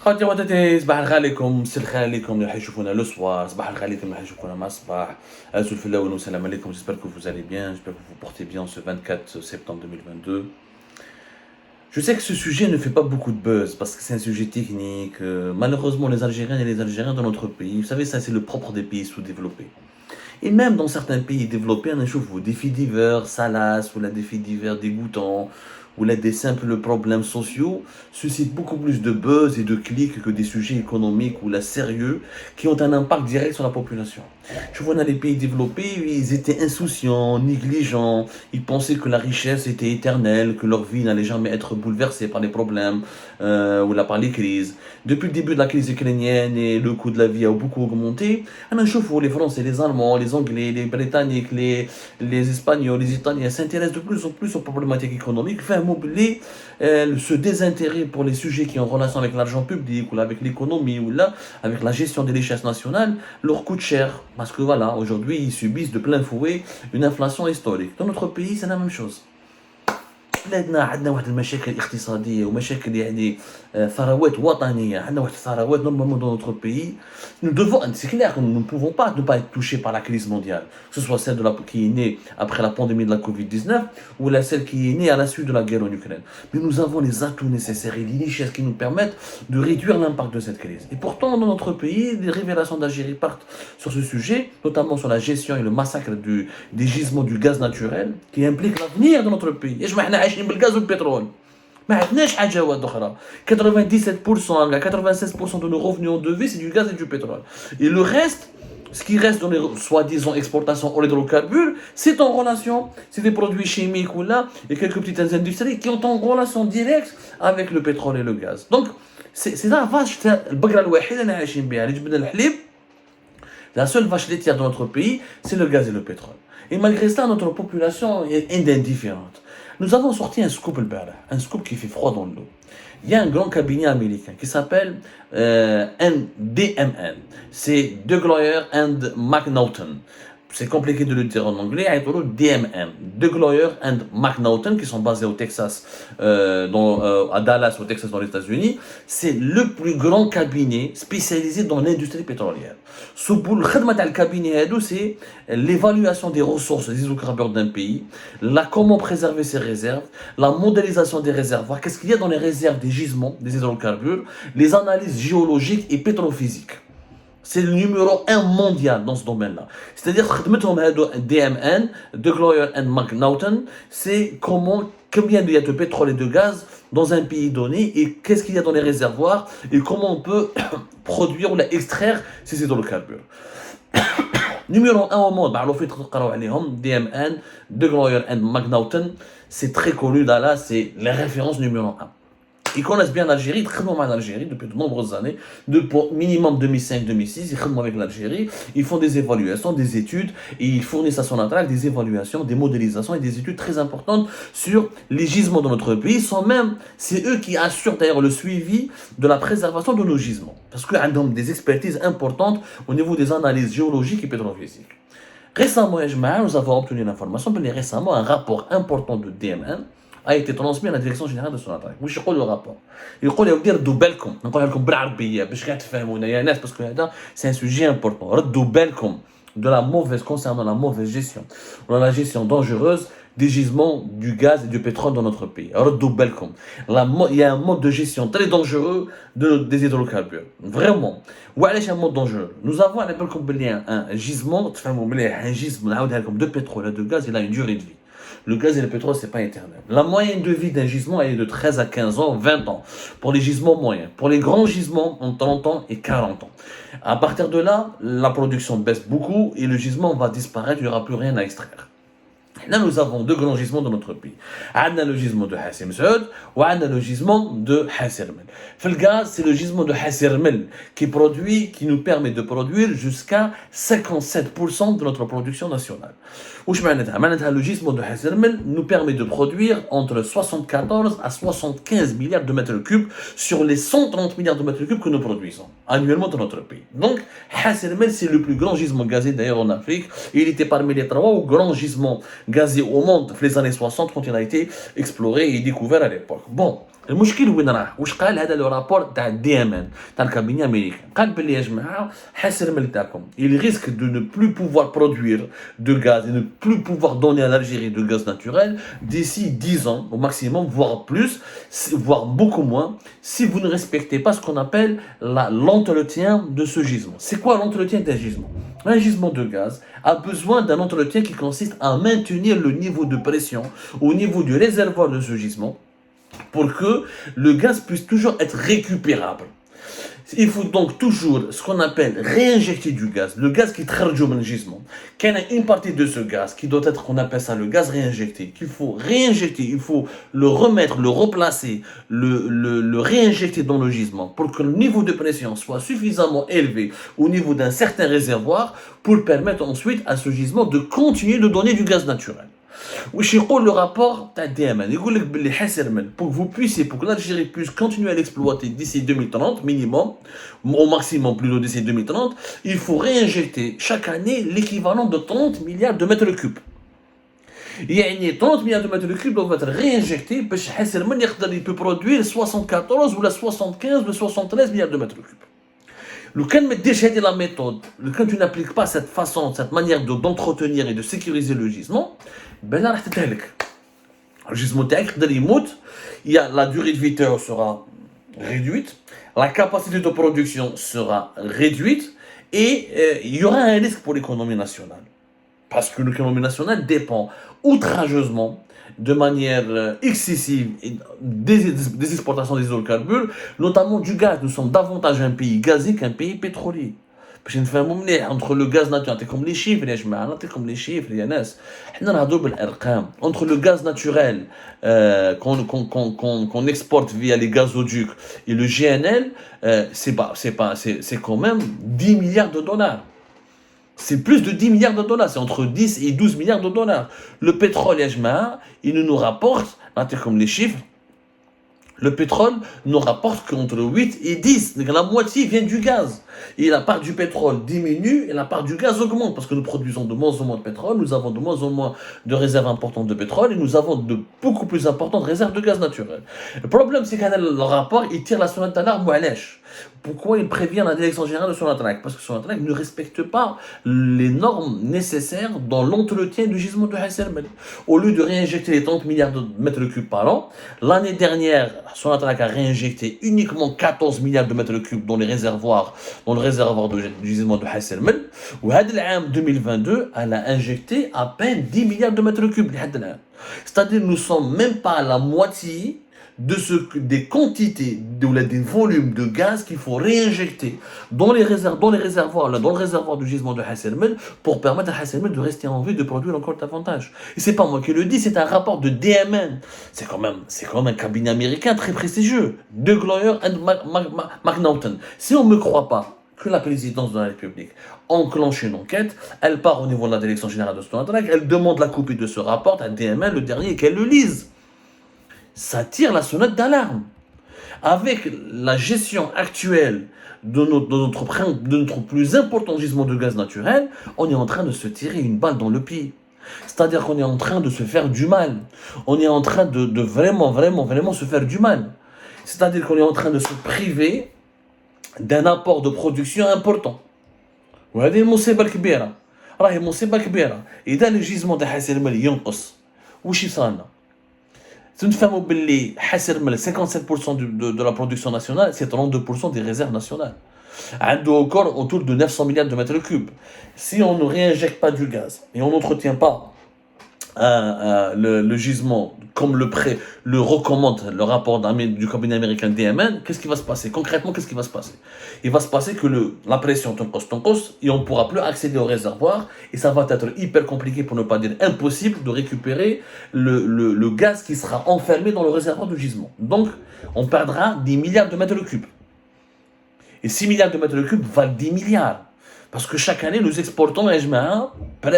خاوتي خواتاتي صباح الخير عليكم، مسا الخير عليكم اللي راح يشوفونا لو سوار، صباح الخير عليكم اللي راح يشوفونا مع الصباح. ازول في الاول والسلام عليكم. J'espère que vous allez bien, j'espère que vous portez bien ce 24 septembre 2022. Je sais que ce sujet ne fait pas beaucoup de buzz parce que c'est un sujet technique. Malheureusement, les Algériens et les Algériens dans notre pays, vous savez, ça c'est le propre des pays sous-développés. Et même dans certains pays développés, on échauffe des faits divers, salaces, ou là, des faits divers dégoûtants, ou là, des simples problèmes sociaux, suscitent beaucoup plus de buzz et de clics que des sujets économiques ou là sérieux qui ont un impact direct sur la population. Je vois dans les pays développés, ils étaient insouciants, négligents, ils pensaient que la richesse était éternelle, que leur vie n'allait jamais être bouleversée par les problèmes ou là par les crises. Depuis le début de la crise ukrainienne et le coût de la vie a beaucoup augmenté, on chauffe les Français, les Allemands, les Anglais, les Britanniques, les Espagnols, les Italiens s'intéressent de plus en plus aux problématiques économiques, enfin mobiler ce désintérêt pour les sujets qui ont relation avec l'argent public ou là, avec l'économie ou là avec la gestion des richesses nationales leur coûte cher. Parce que voilà, aujourd'hui, ils subissent de plein fouet une inflation historique. Dans notre pays, c'est la même chose. بلادنا عندنا واحد المشاكل اقتصاديه ومشاكل يعني ثروات وطنيه عندنا واحد الثروات نورمالمون dans notre pays nous devons c'est clair que nous ne pouvons pas ne pas être touchés par la crise mondiale que ce soit celle qui est née après la pandémie de la Covid-19 ou celle qui est née à la suite de la guerre en Ukraine, mais nous avons les atouts nécessaires et les richesses qui nous permettent de réduire l'impact de cette crise. Et pourtant dans notre pays les révélations d'Algérie partent sur ce sujet, notamment sur la gestion et le massacre des gisements du gaz naturel qui implique l'avenir de notre pays. Et je عايشين بالغاز والبترول ما عندناش حاجه واحده اخرى 97% à 96% de nos revenus en devises c'est du gaz et du pétrole et le reste ce qui reste dans les soi-disant exportations hors hydrocarbures c'est en relation c'est des produits chimiques ou là et quelques petites industries qui ont en relation directe avec le pétrole et le gaz donc c'est la vache البقره الوحيده اللي عايشين بها اللي جبنا الحليب. La seule vache laitière de notre pays c'est le gaz et le pétrole et malgré cela notre population est indifférente. Nous avons sorti un scoop un scoop qui fait froid dans le dos. Il y a un grand cabinet américain qui s'appelle DMN. C'est De Gloyer and McNaughton. C'est compliqué de le dire en anglais, DMN, De Gloyer and McNaughton, qui sont basés au Texas, à Dallas, au Texas, dans les États-Unis. C'est le plus grand cabinet spécialisé dans l'industrie pétrolière. Le cabinet, c'est l'évaluation des ressources des hydrocarbures d'un pays, comment préserver ses réserves, la modélisation des réservoirs, qu'est-ce qu'il y a dans les réserves des gisements des hydrocarbures, les analyses géologiques et pétrophysiques. C'est le numéro 1 mondial dans ce domaine-là. C'est-à-dire que DMN, De Gloyer and McNaughton, c'est combien il y a de pétrole et de gaz dans un pays donné et qu'est-ce qu'il y a dans les réservoirs et comment on peut produire ou extraire ces hydrocarbures. Numéro 1 au monde, DMN, De Gloyer and McNaughton, c'est très connu là, c'est les références numéro 1. Ils connaissent bien l'Algérie, ils travaillent avec l'Algérie depuis de nombreuses années, minimum 2005-2006, ils travaillent avec l'Algérie, ils font des évaluations, des études, et ils fournissent à son intérêt des évaluations, des modélisations et des études très importantes sur les gisements de notre pays, c'est eux qui assurent d'ailleurs le suivi de la préservation de nos gisements, parce qu'ils ont des expertises importantes au niveau des analyses géologiques et pétrophysiques. Récemment, nous avons obtenu l'information, récemment, un rapport important de DMN, a été transmis à la direction générale de son attaque. واش يقول le rapport يقول يا ودي ردوا بالكم نقولها لكم بالعربيه باش كاع تفهمونا يا ناس باسكو هذا c'est un sujet important. ردوا بالكم concernant la mauvaise gestion ou la gestion dangereuse des gisements du gaz et du pétrole dans notre pays. ردوا بالكم il y a un mode de gestion très dangereux des hydrocarbures vraiment. وعلاش un mode dangereux? Nous avons على بالكم بلي un gisement تفهموا مليح un gisement نعاودها لكم de pétrole et de gaz il a une durée de vie. Le gaz et le pétrole, c'est pas éternel. La moyenne de vie d'un gisement est de 13 à 15 ans, 20 ans. Pour les gisements moyens. Pour les grands gisements, en 30 ans et 40 ans. À partir de là, la production baisse beaucoup et le gisement va disparaître, il n'y aura plus rien à extraire. Là, nous avons deux grands gisements dans notre pays. On a le gisement de Hassim Saoud et on a le gisement de Hassermel. Le gaz, c'est le gisement de Hassermel qui nous permet de produire jusqu'à 57% de notre production nationale. Le gisement de Hassermel nous permet de produire entre 74 à 75 milliards de mètres cubes sur les 130 milliards de mètres cubes que nous produisons annuellement dans notre pays. Donc, Hassermel, c'est le plus grand gisement gazé d'ailleurs en Afrique. Et il était parmi les 3 grands gisements gazé au monde dans les années 60 quand il a été exploré et découvert à l'époque. Bon, المشكل وين راح؟ واش قال هذا لو رابور تاع دي ام ان تاع الكابيني امريكان؟ قال باللي يا جماعه حسر من تاعكم il risque de ne plus pouvoir produire de gaz et ne plus pouvoir donner à l'Algérie de gaz naturel d'ici 10 ans au maximum, voire plus, voire beaucoup moins, si vous ne respectez pas ce qu'on appelle l'entretien de ce gisement. C'est quoi l'entretien d'un gisement? Un gisement de gaz a besoin d'un entretien qui consiste à maintenir le niveau de pression au niveau du réservoir de ce gisement pour que le gaz puisse toujours être récupérable. Il faut donc toujours ce qu'on appelle réinjecter du gaz, le gaz qui traite le gisement. Qu'il y a une partie de ce gaz qui doit être, qu'on appelle ça le gaz réinjecté, qu'il faut réinjecter, il faut le remettre, le replacer, le réinjecter dans le gisement pour que le niveau de pression soit suffisamment élevé au niveau d'un certain réservoir pour permettre ensuite à ce gisement de continuer de donner du gaz naturel. واش يقول le rapport تاع دي ام ان يقول لك باللي حسر من pour que vous puissiez pour que l'Algérie puisse continuer à l'exploiter d'ici 2030 minimum au maximum plutôt d'ici 2030 il faut réinjecter chaque année l'équivalent de 30 milliards de mètres cubes. يعني 30 milliards de mètres cubes doivent être réinjectés باش حسر من يقدر il peut produire 74 ou 75 ou 73 milliards de mètres cubes. Le quand me dis la méthode, quand tu n'appliques pas cette façon, cette manière d'entretenir et de sécuriser le gisement, ben là, le gisement la durée de vie sera réduite, la capacité de production sera réduite et il y aura un risque pour l'économie nationale. Parce que l'économie nationale dépend outrageusement de manière excessive des exportations des hydrocarbures, notamment du gaz. Nous sommes davantage un pays gazé qu'un pays pétrolier. باش نفهموا مليح entre le gaz naturel, نعطيكم les chiffres يا جماعه نعطيكم les chiffres يا ناس حنا نهضروا بالارقام entre le gaz naturel qu'on exporte via les gazoducs et le GNL c'est quand même 10 milliards de dollars. C'est plus de 10 milliards de dollars, c'est entre 10 et 12 milliards de dollars. Le pétrole, il nous rapporte, comme les chiffres, le pétrole nous rapporte qu'entre 8 et 10, donc la moitié vient du gaz. Et la part du pétrole diminue et la part du gaz augmente parce que nous produisons de moins en moins de pétrole, nous avons de moins en moins de réserves importantes de pétrole et nous avons de beaucoup plus importantes réserves de gaz naturel. Le problème, c'est que le rapport, il tire la sonnette d'alarme ou à lèche. Pourquoi il prévient la direction générale de Sonatrach? Parce que Sonatrach ne respecte pas les normes nécessaires dans l'entretien du gisement de Hasser Men. Au lieu de réinjecter les 30 milliards de mètres cubes par an, l'année dernière, Sonatrach a réinjecté uniquement 14 milliards de mètres cubes dans le réservoir du gisement de Hasser Men. Ou en 2022, elle a injecté à peine 10 milliards de mètres cubes. C'est-à-dire que nous ne sommes même pas à la moitié des quantités, des volumes de gaz qu'il faut réinjecter dans le réservoir du gisement de Hasser Men pour permettre à Hasser Men de rester en vie, de produire encore davantage. Et c'est pas moi qui le dis, c'est un rapport de DMN. C'est quand même un cabinet américain très prestigieux, De Gloyer and McNaughton. Si on ne me croit pas que la présidence de la République enclenche une enquête, elle part au niveau de la direction générale de Sonatrach, elle demande la copie de ce rapport à DMN, le dernier, qu'elle le lise. Ça tire la sonnette d'alarme. Avec la gestion actuelle de notre plus important gisement de gaz naturel, on est en train de se tirer une balle dans le pied. C'est-à-dire qu'on est en train de se faire du mal. On est en train de vraiment se faire du mal. C'est-à-dire qu'on est en train de se priver d'un apport de production important. وهذه المصيبة الكبيرة. راهي مصيبة كبيرة. إذا الجيزمون تاع حاسر المالي ينقص واش يصرالنا؟ تنفهموا باللي حاسر المال 57% de la production nationale, c'est 32% des réserves nationales. عنده encore autour de 900 milliards de mètres cubes. Si on ne réinjecte pas du gaz et on n'entretient pas le gisement comme le recommande le rapport du cabinet américain DMN, qu'est-ce qui va se passer? Concrètement, qu'est-ce qui va se passer? Il va se passer que la pression tonkos et on ne pourra plus accéder au réservoir et ça va être hyper compliqué, pour ne pas dire impossible, de récupérer le gaz qui sera enfermé dans le réservoir de gisement. Donc, on perdra 10 milliards de mètres cubes. Et 6 milliards de mètres cubes valent 10 milliards. Parce que chaque année, nous exportons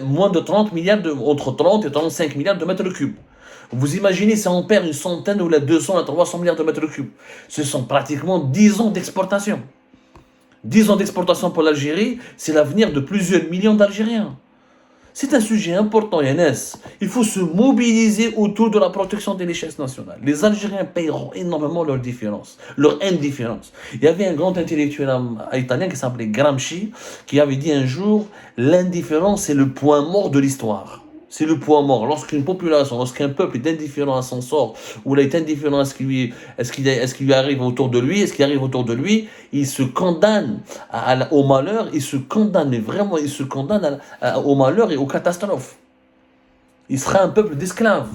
moins de 30 milliards, entre 30 et 35 milliards de mètres cubes. Vous imaginez si on perd une centaine ou 200 à 300 milliards de mètres cubes. Ce sont pratiquement 10 ans d'exportation. 10 ans d'exportation pour l'Algérie, c'est l'avenir de plusieurs millions d'Algériens. C'est un sujet important, Yannis. Il faut se mobiliser autour de la protection des richesses nationales. Les Algériens paieront énormément leur différence, leur indifférence. Il y avait un grand intellectuel italien qui s'appelait Gramsci, qui avait dit un jour, l'indifférence est le point mort de l'histoire. C'est le point mort. Lorsqu'une population, lorsqu'un peuple est indifférent à son sort, ou il est indifférent à ce qui lui arrive autour de lui, il se condamne au malheur, il se condamne, mais vraiment, il se condamne au malheur et aux catastrophes. Il sera un peuple d'esclaves.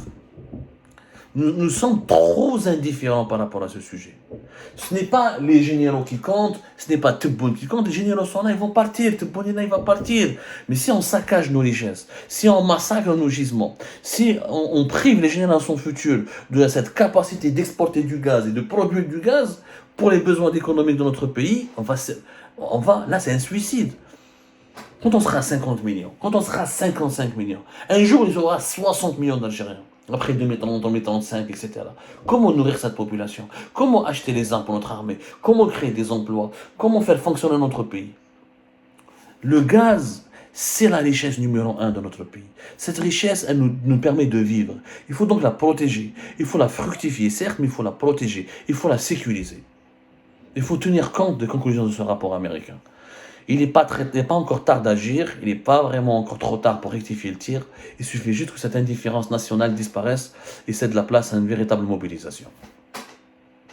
Nous sommes trop indifférents par rapport à ce sujet. Ce n'est pas les généraux qui comptent, ce n'est pas Tebboune qui compte. Les généraux sont là, ils vont partir, Tebboune il va partir. Mais si on saccage nos richesses, si on massacre nos gisements, si on prive les générations futures de cette capacité d'exporter du gaz et de produire du gaz pour les besoins économiques de notre pays, là c'est un suicide. Quand on sera à 50 millions, quand on sera à 55 millions, un jour il y aura 60 millions d'Algériens. Après 2035, etc. Comment nourrir cette population? Comment acheter les armes pour notre armée? Comment créer des emplois? Comment faire fonctionner notre pays? Le gaz, c'est la richesse numéro 1 de notre pays. Cette richesse, elle nous permet de vivre. Il faut donc la protéger. Il faut la fructifier, certes, mais il faut la protéger. Il faut la sécuriser. Il faut tenir compte des conclusions de ce rapport américain. Il n'est pas encore tard d'agir, il n'est pas vraiment encore trop tard pour rectifier le tir. Il suffit juste que cette indifférence nationale disparaisse et cède la place à une véritable mobilisation.